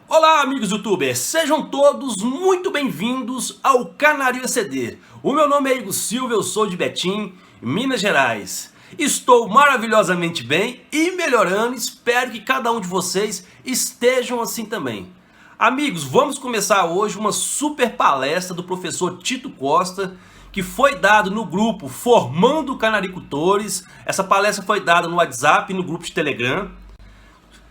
Olá amigos youtubers, sejam todos muito bem-vindos ao Canário ECD. O meu nome é Igor Silva, eu sou de Betim, Minas Gerais. Estou maravilhosamente bem e melhorando, espero que cada um de vocês estejam assim também. Amigos, vamos começar hoje uma super palestra do professor Tito Costa, que foi dado no grupo Formando Canaricultores. Essa palestra foi dada no WhatsApp e no grupo de Telegram.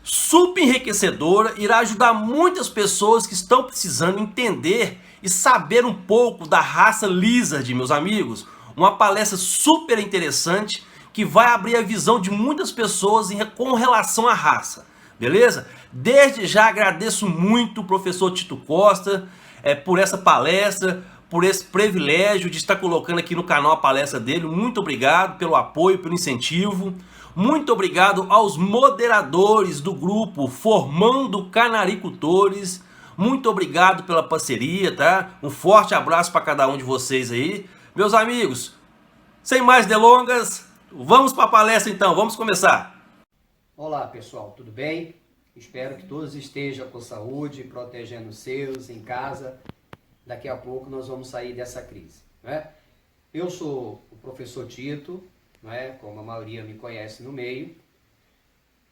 Super enriquecedora, irá ajudar muitas pessoas que estão precisando entender e saber um pouco da raça Lizard, meus amigos. Uma palestra super interessante que vai abrir a visão de muitas pessoas com relação à raça, beleza? Desde já agradeço muito o professor Tito Costa por essa palestra, por esse privilégio de estar colocando aqui no canal a palestra dele. Muito obrigado pelo apoio, pelo incentivo. Muito obrigado aos moderadores do grupo Formando Canaricultores. Muito obrigado pela parceria, tá? Um forte abraço para cada um de vocês aí. Meus amigos, sem mais delongas, vamos para a palestra então, vamos começar. Olá pessoal, tudo bem? Espero que todos estejam com saúde, protegendo os seus, em casa. Daqui a pouco nós vamos sair dessa crise, né? Eu sou o professor Tito, né? Como a maioria me conhece no meio.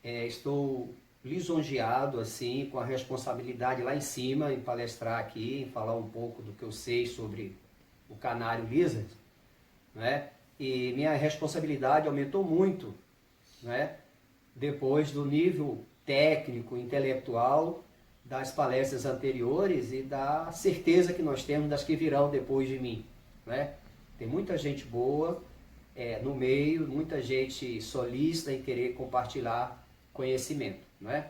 Estou lisonjeado assim, com a responsabilidade lá em cima, em palestrar aqui, em falar um pouco do que eu sei sobre o canário Lizard, né? E minha responsabilidade aumentou muito, né? Depois do nível técnico, intelectual das palestras anteriores e da certeza que nós temos das que virão depois de mim, né? Tem muita gente boa no meio, muita gente solícita em querer compartilhar conhecimento, né?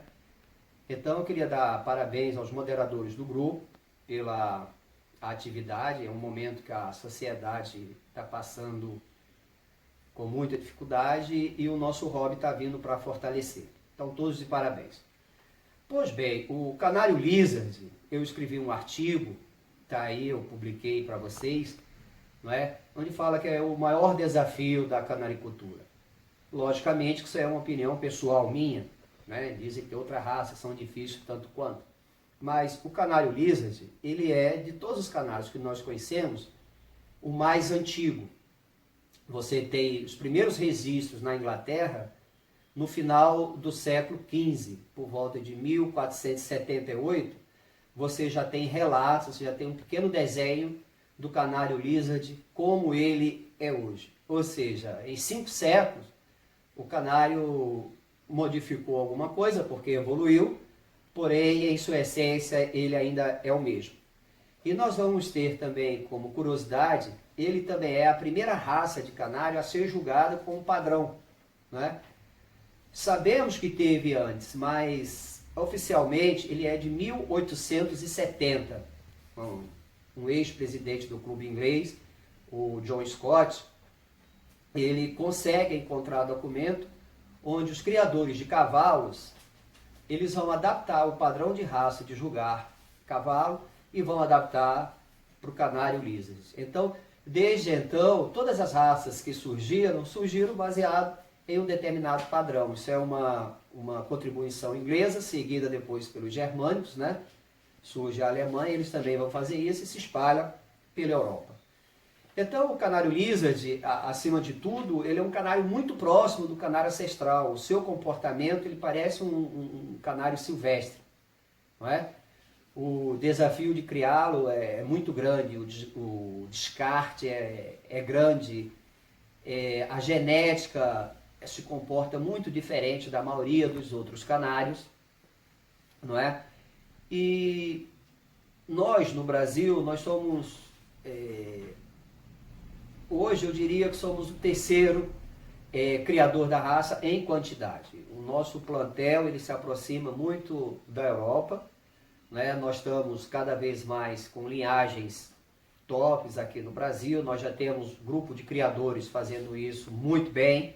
Então eu queria dar parabéns aos moderadores do grupo pela atividade. É um momento que a sociedade está passando com muita dificuldade e o nosso hobby está vindo para fortalecer. Então todos de parabéns. Pois bem, o canário Lizard, eu escrevi um artigo, tá aí, eu publiquei para vocês, não é? Onde fala que é o maior desafio da canaricultura. Logicamente que isso é uma opinião pessoal minha, né? Dizem que outras raças são difíceis tanto quanto. Mas o canário Lizard, ele é, de todos os canários que nós conhecemos, o mais antigo. Você tem os primeiros registros na Inglaterra no final do século XV, por volta de 1478, você já tem relatos, você já tem um pequeno desenho do canário Lizard como ele é hoje. Ou seja, em 5 séculos, o canário modificou alguma coisa, porque evoluiu, porém, em sua essência, ele ainda é o mesmo. E nós vamos ter também, como curiosidade, ele também é a primeira raça de canário a ser julgada como padrão, né? Sabemos que teve antes, mas oficialmente ele é de 1870. Um ex-presidente do clube inglês, o John Scott, ele consegue encontrar documento onde os criadores de cavalos, eles vão adaptar o padrão de raça de julgar cavalo e vão adaptar para o canário Lizard. Então, desde então, todas as raças que surgiram baseado em um determinado padrão. Isso é uma contribuição inglesa, seguida depois pelos germânicos, né? Surge a Alemanha, eles também vão fazer isso e se espalha pela Europa. Então o canário Lizard, acima de tudo, ele é um canário muito próximo do canário ancestral. O seu comportamento, ele parece um canário silvestre, não é? O desafio de criá-lo é muito grande, o descarte é grande, a genética se comporta muito diferente da maioria dos outros canários, não é? E nós, no Brasil, nós somos, hoje eu diria que somos o terceiro criador da raça em quantidade. O nosso plantel, ele se aproxima muito da Europa, né? Nós estamos cada vez mais com linhagens tops aqui no Brasil. Nós já temos grupo de criadores fazendo isso muito bem,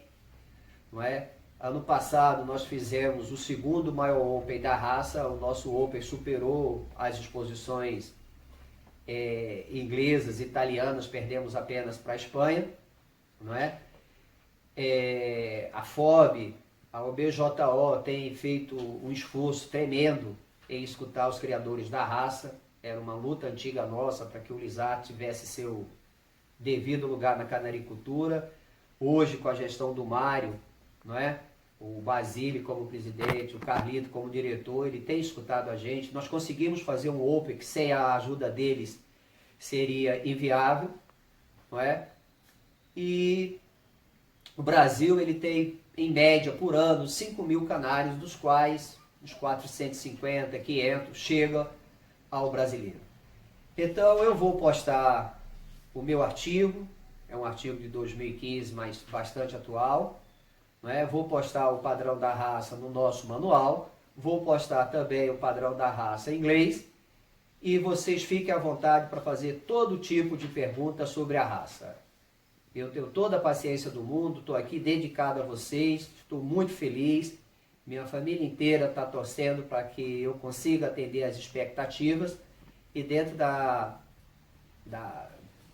não é? Ano passado nós fizemos o segundo maior Open da raça. O nosso Open superou as exposições inglesas, italianas, perdemos apenas para a Espanha, não é? A FOB, a OBJO tem feito um esforço tremendo em escutar os criadores da raça. Era uma luta antiga nossa para que o Lizard tivesse seu devido lugar na canaricultura. Hoje, com a gestão do Mário, não é? O Basílio como presidente, o Carlito como diretor, ele tem escutado a gente. Nós conseguimos fazer um Open que sem a ajuda deles seria inviável, não é? E o Brasil ele tem, em média, por ano, 5 mil canários, dos quais uns 450, 500 chegam ao brasileiro. Então eu vou postar o meu artigo, é um artigo de 2015, mas bastante atual. Não é? Vou postar o padrão da raça no nosso manual, vou postar também o padrão da raça em inglês, e vocês fiquem à vontade para fazer todo tipo de pergunta sobre a raça. Eu tenho toda a paciência do mundo, estou aqui dedicado a vocês, estou muito feliz, minha família inteira está torcendo para que eu consiga atender as expectativas e dentro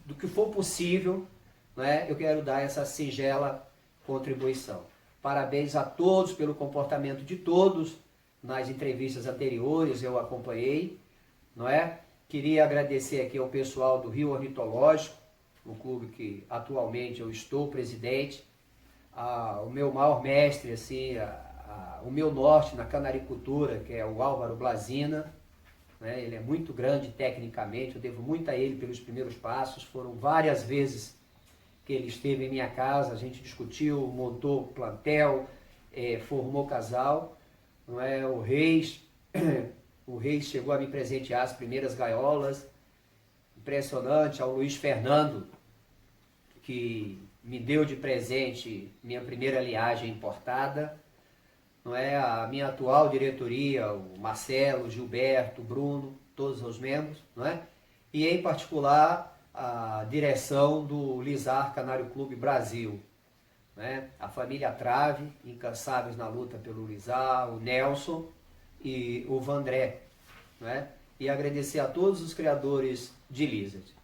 do que for possível, né, eu quero dar essa singela contribuição. Parabéns a todos pelo comportamento de todos nas entrevistas anteriores, eu acompanhei, não é? Queria agradecer aqui ao pessoal do Rio Ornitológico, no clube que atualmente eu estou presidente, o meu maior mestre, assim, o meu norte na canaricultura, que é o Álvaro Blazina, né? Ele é muito grande tecnicamente, eu devo muito a ele pelos primeiros passos, foram várias vezes que ele esteve em minha casa, a gente discutiu, montou plantel, formou casal, não é? O Reis chegou a me presentear as primeiras gaiolas, impressionante, ao Luiz Fernando, que me deu de presente minha primeira liagem importada, não é? A minha atual diretoria, o Marcelo, o Gilberto, o Bruno, todos os membros, não é? E em particular a direção do Lizard Canário Clube Brasil, né? A família Trave, incansáveis na luta pelo Lizard, o Nelson e o Vandré, né? E agradecer a todos os criadores de Lizard.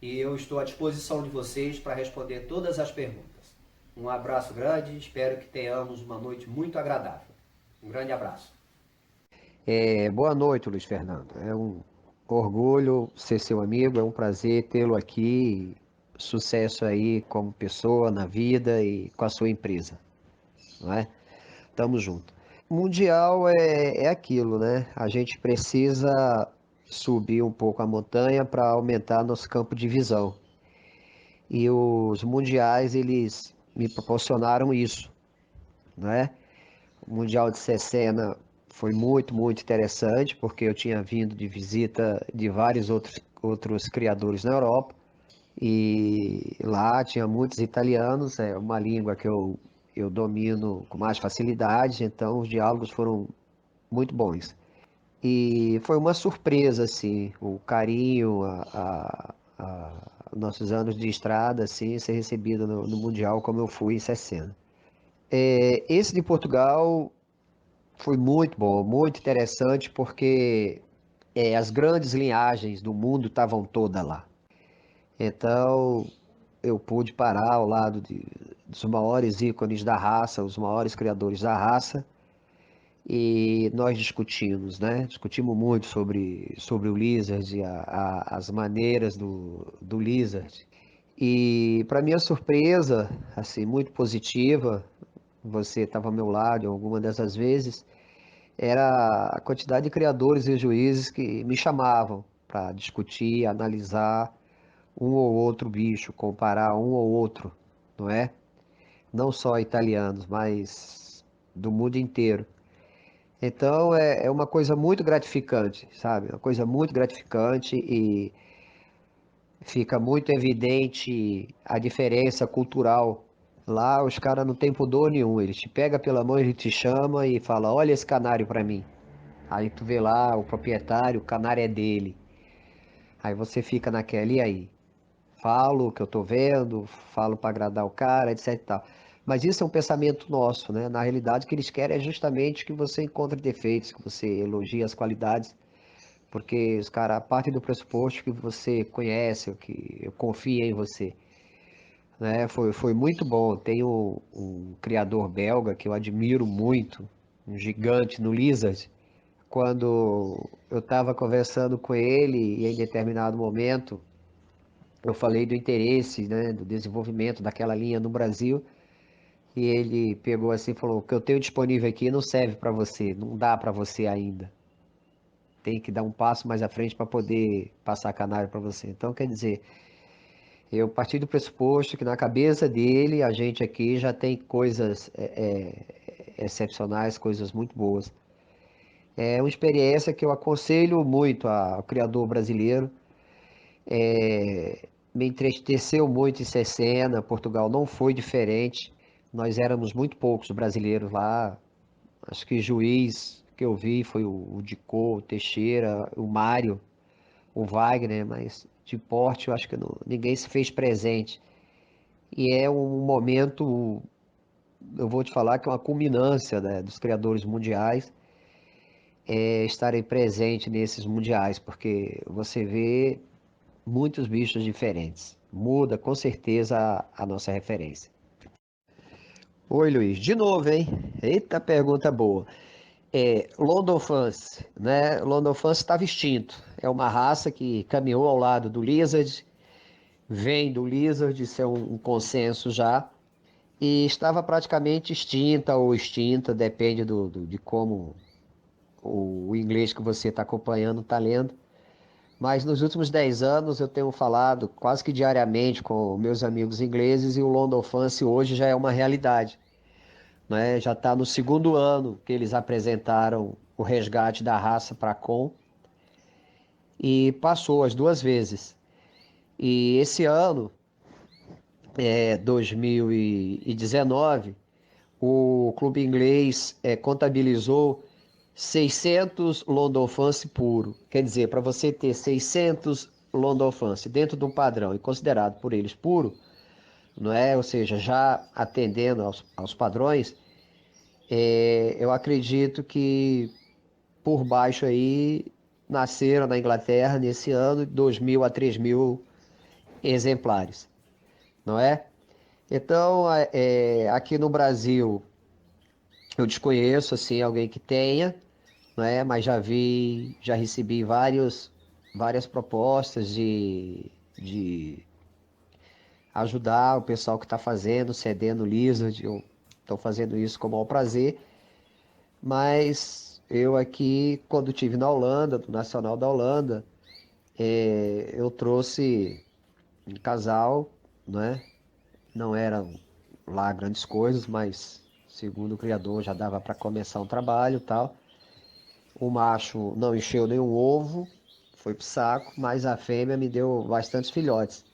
E eu estou à disposição de vocês para responder todas as perguntas. Um abraço grande, espero que tenhamos uma noite muito agradável. Um grande abraço. Boa noite, Luiz Fernando. É um orgulho ser seu amigo, é um prazer tê-lo aqui. Sucesso aí como pessoa na vida e com a sua empresa, não é? Tamo junto. Mundial é aquilo, né? A gente precisa subir um pouco a montanha para aumentar nosso campo de visão. E os mundiais, eles me proporcionaram isso, não é? O Mundial de Cesena foi muito, muito interessante, porque eu tinha vindo de visita de vários outros criadores na Europa, e lá tinha muitos italianos, é uma língua que eu domino com mais facilidade, então os diálogos foram muito bons. E foi uma surpresa, assim, o carinho, nossos anos de estrada, assim, ser recebido no Mundial como eu fui em Cesena. Esse de Portugal foi muito bom, muito interessante, porque as grandes linhagens do mundo estavam todas lá. Então, eu pude parar ao lado dos maiores ícones da raça, os maiores criadores da raça, e nós discutimos, né? Discutimos muito sobre o Lizard, as maneiras do Lizard. E, para minha surpresa, assim, muito positiva, você estava ao meu lado alguma dessas vezes, era a quantidade de criadores e juízes que me chamavam para discutir, analisar um ou outro bicho, comparar um ou outro, não é? Não só italianos, mas do mundo inteiro. Então é uma coisa muito gratificante, sabe? Uma coisa muito gratificante e fica muito evidente a diferença cultural. Lá os caras não têm pudor nenhum, eles te pegam pela mão, ele te chama e fala, olha esse canário para mim. Aí tu vê lá o proprietário, o canário é dele. Aí você fica naquela, e aí? Falo o que eu tô vendo, falo para agradar o cara, etc e tal. Mas isso é um pensamento nosso, né? Na realidade, o que eles querem é justamente que você encontre defeitos, que você elogie as qualidades, porque os caras partem do pressuposto que você conhece, que eu confio em você. Né? Foi muito bom. Tem um criador belga que eu admiro muito, um gigante no Lizard, quando eu estava conversando com ele e em determinado momento eu falei do interesse, né, do desenvolvimento daquela linha no Brasil, e ele pegou assim e falou: o que eu tenho disponível aqui não serve para você, não dá para você ainda. Tem que dar um passo mais à frente para poder passar canário para você. Então, quer dizer, eu parti do pressuposto que na cabeça dele, a gente aqui já tem coisas excepcionais, coisas muito boas. É uma experiência que eu aconselho muito ao criador brasileiro. Me entristeceu muito em Cesena, Portugal não foi diferente. Nós éramos muito poucos brasileiros lá. Acho que juiz que eu vi foi o Dicô, o Teixeira, o Mário, o Wagner, mas de porte eu acho que ninguém se fez presente. E é um momento, eu vou te falar que é uma culminância, né, dos criadores mundiais estarem presentes nesses mundiais, porque você vê muitos bichos diferentes. Muda com certeza a nossa referência. Oi, Luiz, de novo, hein? Eita pergunta boa. London Fans, né? London Fans estava extinto. É uma raça que caminhou ao lado do Lizard, vem do Lizard, isso é um consenso já, e estava praticamente extinta ou extinta, depende de como o inglês que você está acompanhando está lendo. Mas nos últimos 10 anos eu tenho falado quase que diariamente com meus amigos ingleses e o London Fans hoje já é uma realidade, né? Já está no segundo ano que eles apresentaram o resgate da raça para a CON e passou as duas vezes. E esse ano, 2019, o clube inglês contabilizou 600 London Fans puro. Quer dizer, para você ter 600 London Fans dentro de um padrão e considerado por eles puro, não é? Ou seja, já atendendo aos padrões, eu acredito que por baixo aí nasceram na Inglaterra nesse ano 2.000 a 3.000 exemplares, não é? Então, aqui no Brasil, eu desconheço assim alguém que tenha, não é? Mas já recebi várias propostas de ajudar o pessoal que está fazendo, cedendo Lizard, eu estou fazendo isso com o maior prazer, mas eu aqui, quando estive na Holanda, do Nacional da Holanda, eu trouxe um casal, né? Não eram lá grandes coisas, mas segundo o criador já dava para começar um trabalho e tal. O macho não encheu nenhum ovo, foi pro saco, mas a fêmea me deu bastantes filhotes.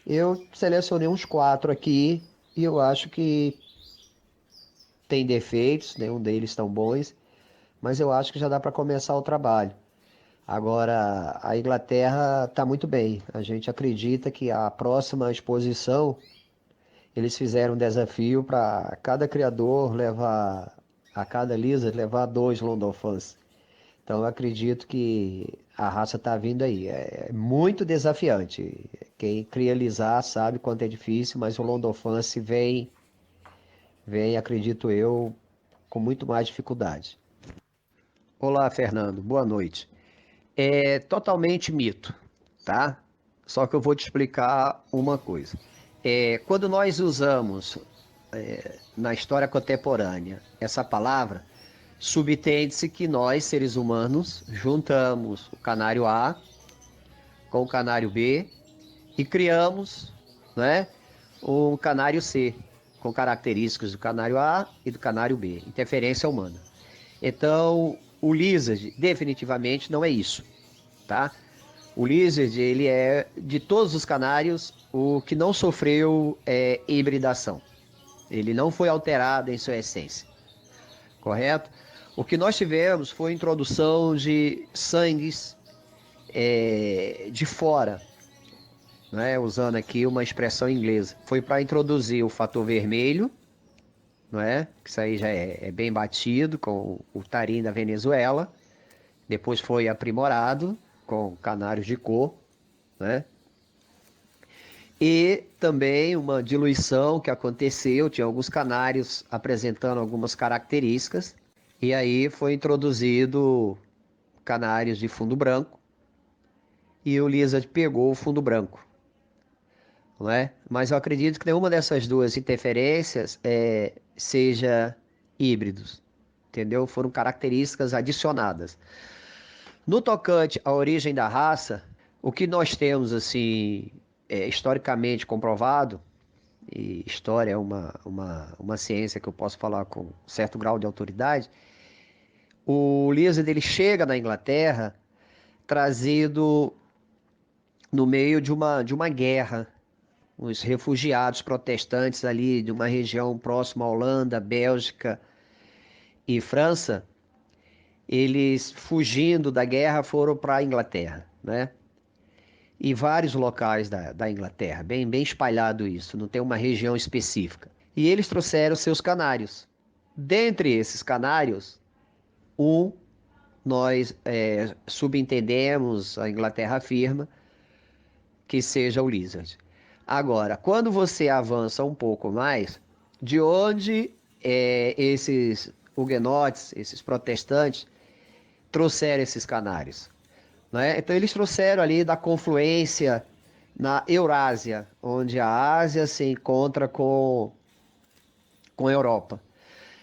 Eu selecionei uns 4 aqui e eu acho que tem defeitos, nenhum deles tão bons, mas eu acho que já dá para começar o trabalho. Agora, a Inglaterra está muito bem. A gente acredita que a próxima exposição eles fizeram um desafio para cada criador levar, a cada lizard levar 2 London Fans. Então eu acredito que a raça está vindo aí. É muito desafiante. Quem cria lizard sabe quanto é difícil, mas o London Fans vem, acredito eu, com muito mais dificuldade. Olá, Fernando. Boa noite. É totalmente mito, tá? Só que eu vou te explicar uma coisa. Quando nós usamos na história contemporânea essa palavra, subtende-se que nós, seres humanos, juntamos o canário A com o canário B e criamos, né, um canário C, com características do canário A e do canário B, interferência humana. Então, o Lizard definitivamente não é isso, tá? O Lizard, ele é, de todos os canários, o que não sofreu hibridação. Ele não foi alterado em sua essência, correto? O que nós tivemos foi a introdução de sangues de fora, né? Usando aqui uma expressão inglesa. Foi para introduzir o fator vermelho, não é? Que isso aí já é bem batido com o tarim da Venezuela. Depois foi aprimorado com canários de cor, né? E também uma diluição que aconteceu, tinha alguns canários apresentando algumas características, e aí foi introduzido canários de fundo branco e o lizard pegou o fundo branco, não é? Mas eu acredito que nenhuma dessas duas interferências seja híbridos, entendeu? Foram características adicionadas. No tocante à origem da raça, o que nós temos assim historicamente comprovado, e história é uma ciência que eu posso falar com certo grau de autoridade, o lizard ele chega na Inglaterra trazido no meio de uma guerra. Os refugiados protestantes ali de uma região próxima à Holanda, Bélgica e França, eles fugindo da guerra foram para a Inglaterra, né? E vários locais da Inglaterra, bem espalhado isso, não tem uma região específica. E eles trouxeram seus canários. Dentre esses canários, nós subentendemos, a Inglaterra afirma, que seja o lizard. Agora, quando você avança um pouco mais, de onde esses huguenotes, esses protestantes, trouxeram esses canários? Né? Então, eles trouxeram ali da confluência na Eurásia, onde a Ásia se encontra com a Europa.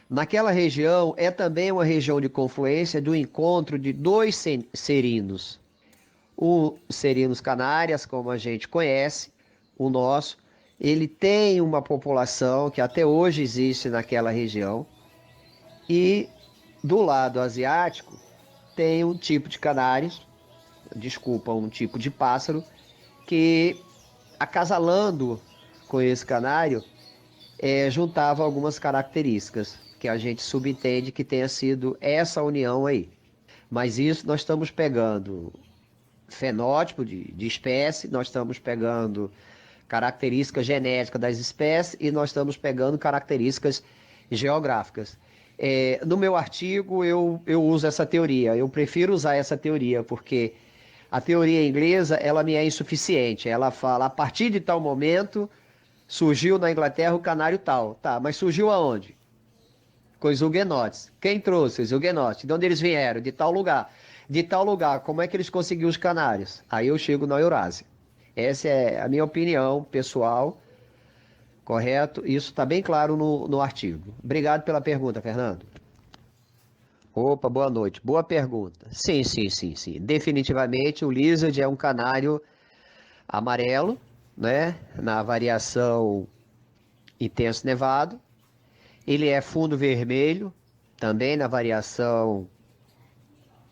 Naquela região é também uma região de confluência do encontro de dois serinos. O Serinos Canárias, como a gente conhece, o nosso, ele tem uma população que até hoje existe naquela região. E do lado asiático tem um tipo de canários, um tipo de pássaro, que acasalando com esse canário, juntava algumas características que a gente subentende que tenha sido essa união aí. Mas isso nós estamos pegando fenótipo de espécie, nós estamos pegando características genéticas das espécies e nós estamos pegando características geográficas. No meu artigo eu uso essa teoria, eu prefiro usar essa teoria porque a teoria inglesa ela me é insuficiente, ela fala a partir de tal momento surgiu na Inglaterra o canário tal, tá, mas surgiu aonde? Com os huguenotes. Quem trouxe os huguenotes? De onde eles vieram? De tal lugar. De tal lugar, como é que eles conseguiram os canários? Aí eu chego na Eurásia. Essa é a minha opinião pessoal, correto? Isso está bem claro no artigo. Obrigado pela pergunta, Fernando. Opa, boa noite. Boa pergunta. Sim. Definitivamente o lizard é um canário amarelo, né? Na variação intenso nevado. Ele é fundo vermelho, também na variação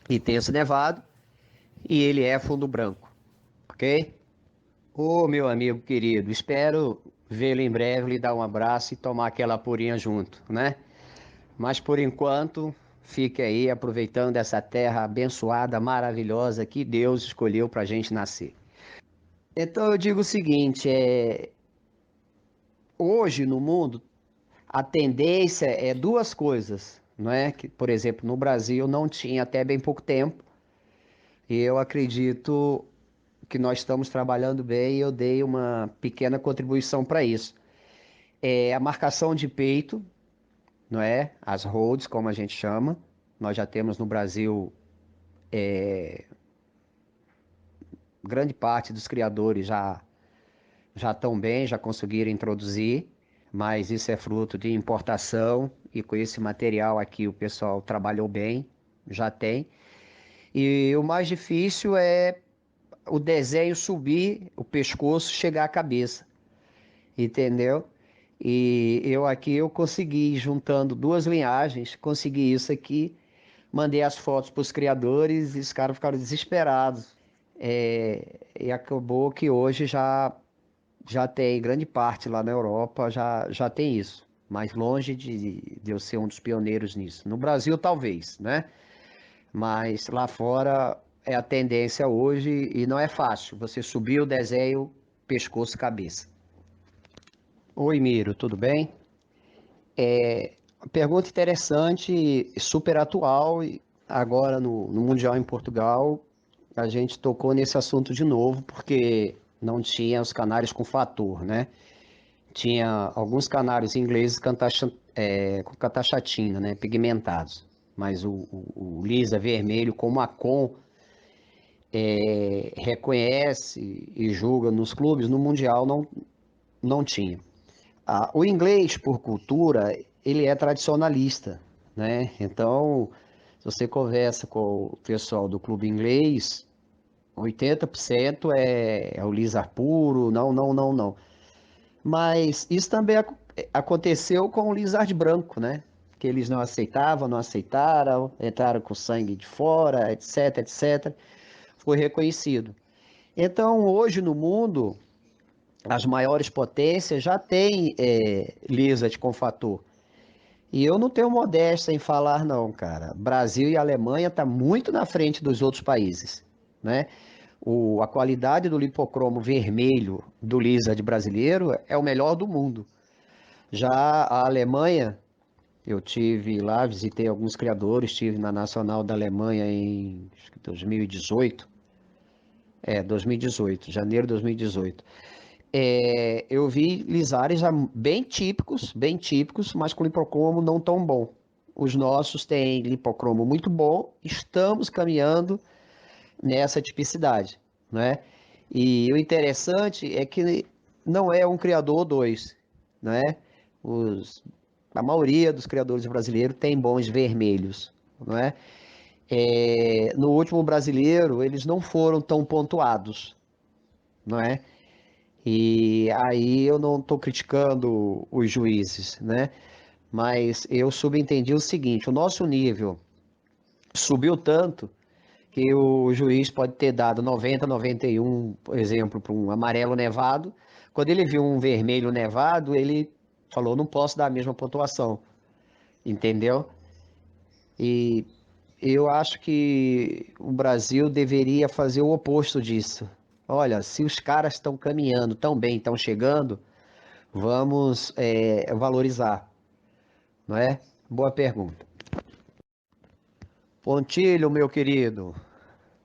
intenso nevado, e ele é fundo branco, ok? Ô, meu amigo querido, espero vê-lo em breve, lhe dar um abraço e tomar aquela purinha junto, né? Mas por enquanto, fique aí aproveitando essa terra abençoada, maravilhosa que Deus escolheu para a gente nascer. Então eu digo o seguinte, hoje no mundo a tendência é duas coisas, não é? Que, por exemplo, no Brasil não tinha até bem pouco tempo, e eu acredito que nós estamos trabalhando bem e eu dei uma pequena contribuição para isso. É a marcação de peito, não é? As holds, como a gente chama. Nós já temos no Brasil grande parte dos criadores já estão bem, já conseguiram introduzir, mas isso é fruto de importação e com esse material aqui o pessoal trabalhou bem, já tem. E o mais difícil é o desenho subir, o pescoço chegar à cabeça, entendeu? E eu consegui, juntando duas linhagens, consegui isso aqui, mandei as fotos para os criadores e os caras ficaram desesperados. E acabou que hoje já tem grande parte lá na Europa, já tem isso. Mas longe de eu ser um dos pioneiros nisso. No Brasil, talvez, né? Mas lá fora é a tendência hoje e não é fácil. Você subir o desenho, pescoço, cabeça. Oi, Miro, tudo bem? Pergunta interessante, super atual. E agora no Mundial em Portugal, a gente tocou nesse assunto de novo, porque não tinha os canários com fator, né? Tinha alguns canários ingleses com catachatina, né? Pigmentados. mas o lisa vermelho, como a Com reconhece e julga nos clubes, no Mundial não tinha. O inglês, por cultura, ele é tradicionalista, né? Então, se você conversa com o pessoal do clube inglês, 80% é o lisa puro, não. Mas isso também aconteceu com o lizard branco, né? Que eles não aceitavam, não aceitaram, entraram com sangue de fora, etc. Foi reconhecido. Então, hoje no mundo, as maiores potências já têm lizard com fator. E eu não tenho modéstia em falar não, cara. Brasil e Alemanha tá muito na frente dos outros países, né? A qualidade do lipocromo vermelho do lizard brasileiro é o melhor do mundo. Já a Alemanha, eu tive lá, visitei alguns criadores, estive na Nacional da Alemanha em acho que 2018. 2018, janeiro de 2018. Eu vi lisares já bem típicos, mas com lipocromo não tão bom. Os nossos têm lipocromo muito bom, estamos caminhando nessa tipicidade, né? E o interessante é que não é um criador ou dois, né? A maioria dos criadores brasileiros tem bons vermelhos, não é? No último brasileiro, eles não foram tão pontuados, não é? E aí eu não estou criticando os juízes, né? Mas eu subentendi o seguinte: o nosso nível subiu tanto que o juiz pode ter dado 90, 91, por exemplo, para um amarelo nevado. Quando ele viu um vermelho nevado, ele falou: não posso dar a mesma pontuação, entendeu? E eu acho que o Brasil deveria fazer o oposto disso. Olha, se os caras estão caminhando tão bem, estão chegando, vamos valorizar, não é? Boa pergunta. Pontilho, meu querido,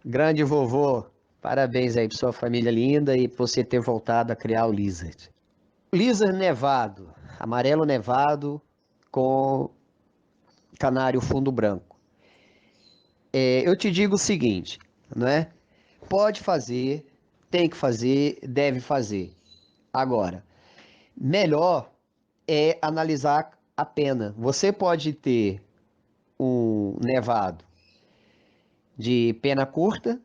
grande vovô, parabéns aí para sua família linda e por você ter voltado a criar o Lizard. Lizard nevado, amarelo nevado com canário fundo branco. Eu te digo o seguinte, não é? Pode fazer, tem que fazer, deve fazer. Agora, melhor é analisar a pena. Você pode ter um nevado de pena curta,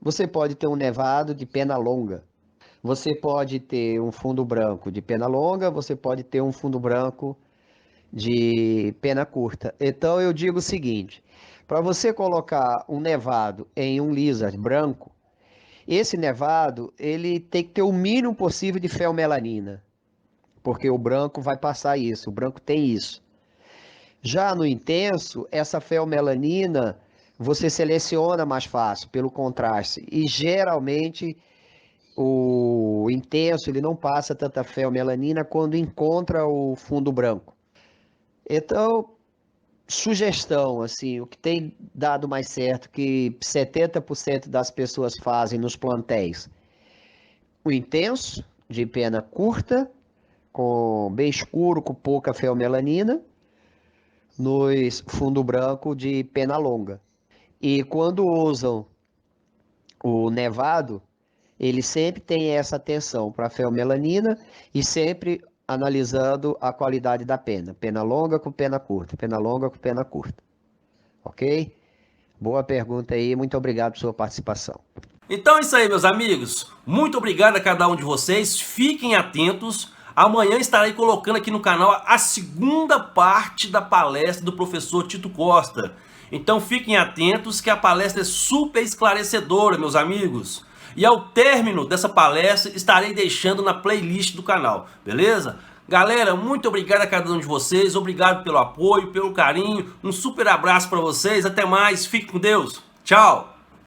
você pode ter um nevado de pena longa. Você pode ter um fundo branco de pena longa, você pode ter um fundo branco de pena curta. Então eu digo o seguinte: para você colocar um nevado em um lizard branco, esse nevado ele tem que ter o mínimo possível de feomelanina, porque o branco vai passar isso, o branco tem isso. Já no intenso, essa feomelanina você seleciona mais fácil pelo contraste e geralmente o intenso ele não passa tanta feomelanina quando encontra o fundo branco. Então, sugestão, assim, o que tem dado mais certo, que 70% das pessoas fazem nos plantéis, o intenso, de pena curta, bem escuro, com pouca feomelanina, nos fundo branco de pena longa. E quando usam o nevado, ele sempre tem essa atenção para a feomelanina e sempre analisando a qualidade da pena. Pena longa com pena curta, pena longa com pena curta. Ok? Boa pergunta aí, muito obrigado por sua participação. Então é isso aí, meus amigos. Muito obrigado a cada um de vocês. Fiquem atentos. Amanhã estarei colocando aqui no canal a segunda parte da palestra do professor Tito Costa. Então fiquem atentos que a palestra é super esclarecedora, meus amigos. E ao término dessa palestra estarei deixando na playlist do canal, beleza? Galera, muito obrigado a cada um de vocês. Obrigado pelo apoio, pelo carinho. Um super abraço para vocês. Até mais. Fique com Deus. Tchau.